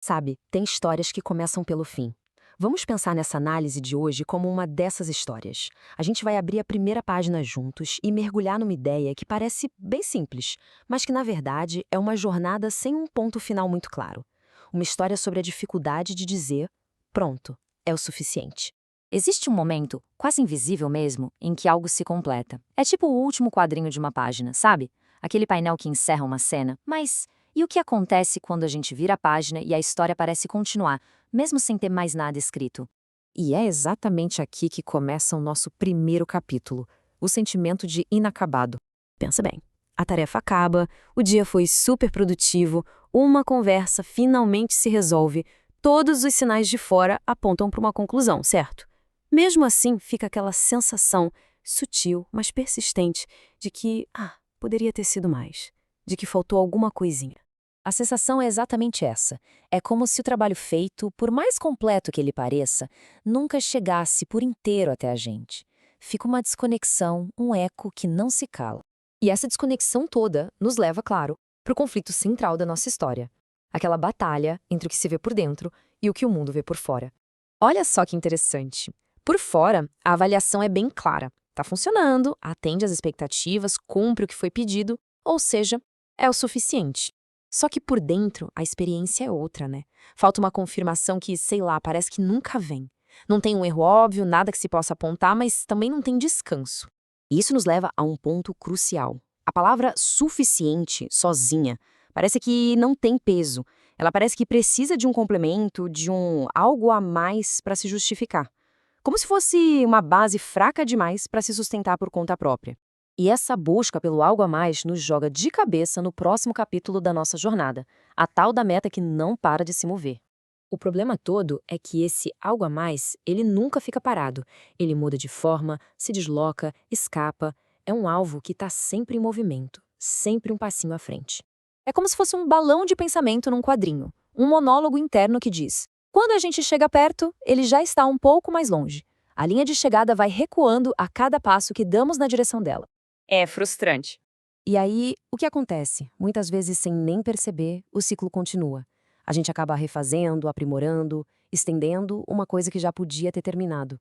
Sabe, tem histórias que começam pelo fim. Vamos pensar nessa análise de hoje como uma dessas histórias. A gente vai abrir a primeira página juntos e mergulhar numa ideia que parece bem simples, mas que na verdade é uma jornada sem um ponto final muito claro. Uma história sobre a dificuldade de dizer: pronto, é o suficiente. Existe um momento, quase invisível mesmo, em que algo se completa. É tipo o último quadrinho de uma página, sabe? Aquele painel que encerra uma cena. Mas e o que acontece quando a gente vira a página e a história parece continuar, mesmo sem ter mais nada escrito? E é exatamente aqui que começa o nosso primeiro capítulo, o sentimento de inacabado. Pensa bem, a tarefa acaba, o dia foi super produtivo, uma conversa finalmente se resolve, todos os sinais de fora apontam para uma conclusão, certo? Mesmo assim, fica aquela sensação sutil, mas persistente, de que, poderia ter sido mais, de que faltou alguma coisinha. A sensação é exatamente essa. É como se o trabalho feito, por mais completo que ele pareça, nunca chegasse por inteiro até a gente. Fica uma desconexão, um eco que não se cala. E essa desconexão toda nos leva, claro, para o conflito central da nossa história. Aquela batalha entre o que se vê por dentro e o que o mundo vê por fora. Olha só que interessante. Por fora, a avaliação é bem clara. Está funcionando, atende às expectativas, cumpre o que foi pedido, ou seja, é o suficiente. Só que por dentro, a experiência é outra, né? Falta uma confirmação que, sei lá, parece que nunca vem. Não tem um erro óbvio, nada que se possa apontar, mas também não tem descanso. E isso nos leva a um ponto crucial. A palavra suficiente, sozinha, parece que não tem peso. Ela parece que precisa de um complemento, de um algo a mais para se justificar. Como se fosse uma base fraca demais para se sustentar por conta própria. E essa busca pelo algo a mais nos joga de cabeça no próximo capítulo da nossa jornada, a tal da meta que não para de se mover. O problema todo é que esse algo a mais, ele nunca fica parado. Ele muda de forma, se desloca, escapa. É um alvo que está sempre em movimento, sempre um passinho à frente. É como se fosse um balão de pensamento num quadrinho, um monólogo interno que diz: quando a gente chega perto, ele já está um pouco mais longe. A linha de chegada vai recuando a cada passo que damos na direção dela. É frustrante. E aí, o que acontece? Muitas vezes, sem nem perceber, o ciclo continua. A gente acaba refazendo, aprimorando, estendendo uma coisa que já podia ter terminado.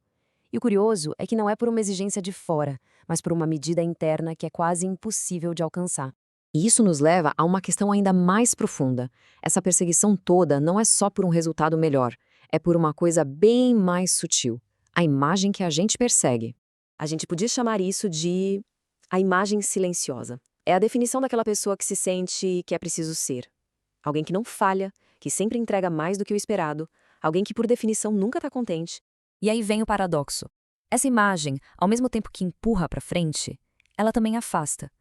E o curioso é que não é por uma exigência de fora, mas por uma medida interna que é quase impossível de alcançar. E isso nos leva a uma questão ainda mais profunda. Essa perseguição toda não é só por um resultado melhor, é por uma coisa bem mais sutil: a imagem que a gente persegue. A gente podia chamar isso de a imagem silenciosa. É a definição daquela pessoa que se sente que é preciso ser. Alguém que não falha, que sempre entrega mais do que o esperado, alguém que por definição nunca está contente. E aí vem o paradoxo. Essa imagem, ao mesmo tempo que empurra para frente, ela também afasta.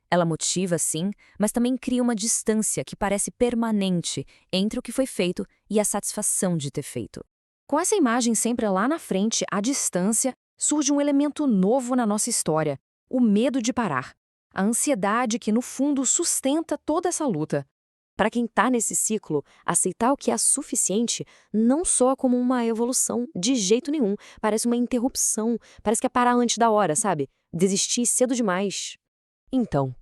Ela motiva, sim, mas também cria uma distância que parece permanente entre o que foi feito e a satisfação de ter feito. Com essa imagem sempre lá na frente, à distância, surge um elemento novo na nossa história: o medo de parar. A ansiedade que, no fundo, sustenta toda essa luta. Para quem está nesse ciclo, aceitar o que é suficiente não soa como uma evolução, de jeito nenhum. Parece uma interrupção, parece que é parar antes da hora, sabe? Desistir cedo demais. Então,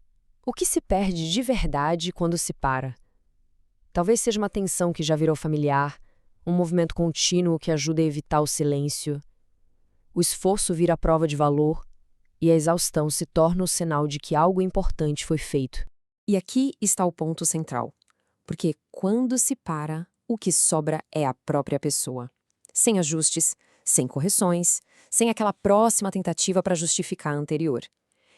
o que se perde de verdade quando se para? Talvez seja uma tensão que já virou familiar, um movimento contínuo que ajuda a evitar o silêncio. O esforço vira prova de valor e a exaustão se torna o sinal de que algo importante foi feito. E aqui está o ponto central. Porque quando se para, o que sobra é a própria pessoa. Sem ajustes, sem correções, sem aquela próxima tentativa para justificar a anterior.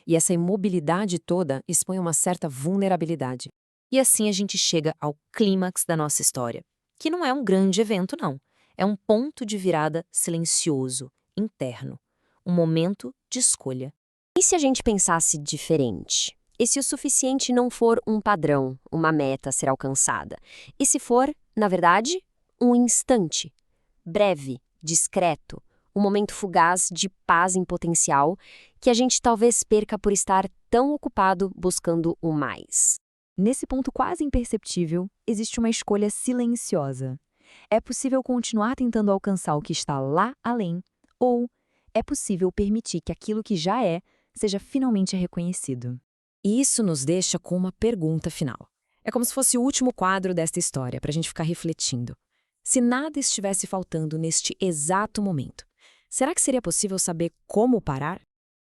E essa imobilidade toda expõe uma certa vulnerabilidade. E assim a gente chega ao clímax da nossa história, que não é um grande evento, não. É um ponto de virada silencioso, interno. Um momento de escolha. E se a gente pensasse diferente? E se o suficiente não for um padrão, uma meta a ser alcançada? E se for, na verdade, um instante? Breve, discreto, um momento fugaz de paz em potencial que a gente talvez perca por estar tão ocupado buscando o mais. Nesse ponto quase imperceptível, existe uma escolha silenciosa. É possível continuar tentando alcançar o que está lá além, ou é possível permitir que aquilo que já é seja finalmente reconhecido. E isso nos deixa com uma pergunta final. É como se fosse o último quadro desta história, para a gente ficar refletindo. Se nada estivesse faltando neste exato momento, será que seria possível saber como parar?